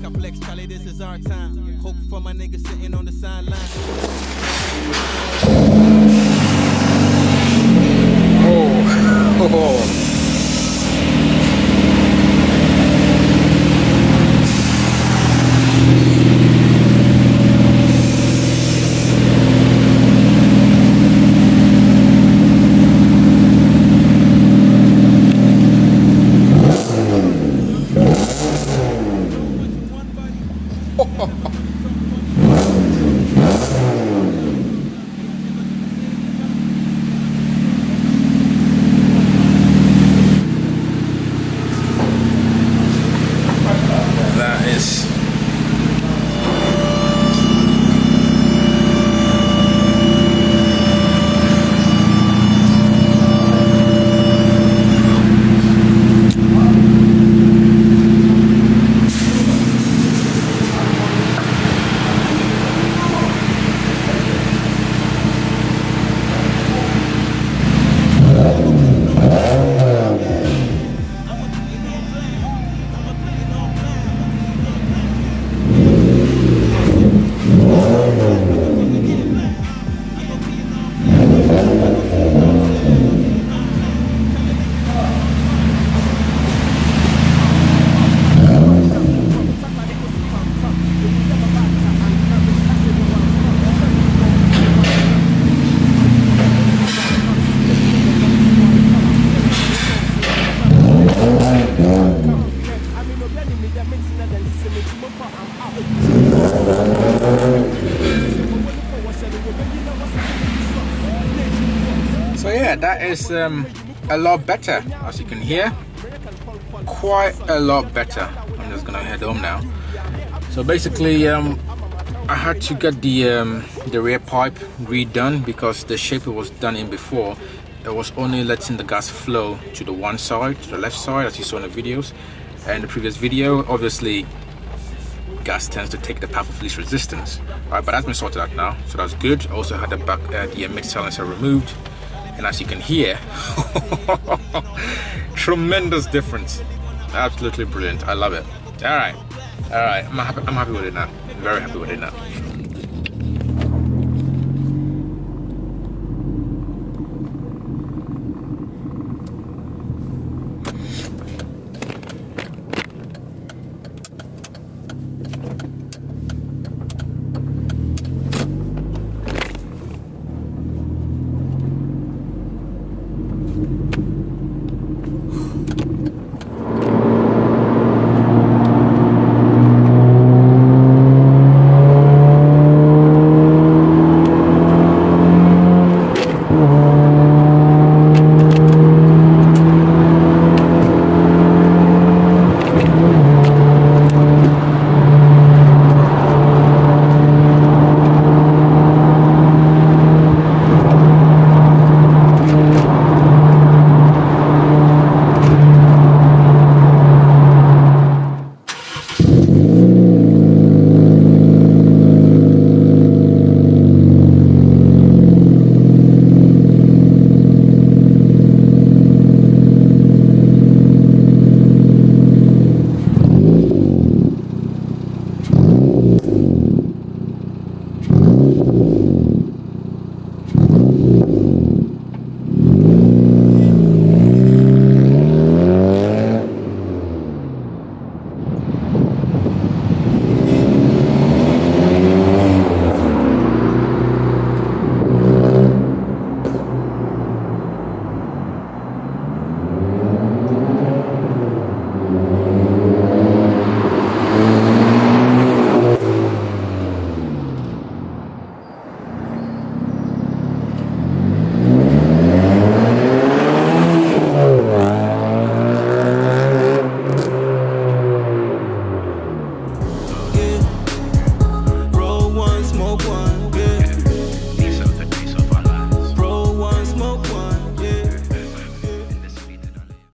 I flex, Charlie, this is our time. Hope for my niggas sitting on the sideline. Oh. So yeah, that is a lot better, as you can hear. Quite a lot better. I'm just gonna head home now. So basically, I had to get the rear pipe redone because the shape it was done in before, it was only letting the gas flow to the one side, to the left side, as you saw in the videos. And the previous video, obviously, gas tends to take the path of least resistance. Right, but that's been sorted out now, so that's good. I also had the mid silencer removed, and as you can hear, tremendous difference. Absolutely brilliant. I love it. All right, I'm happy with it now. Very happy with it now.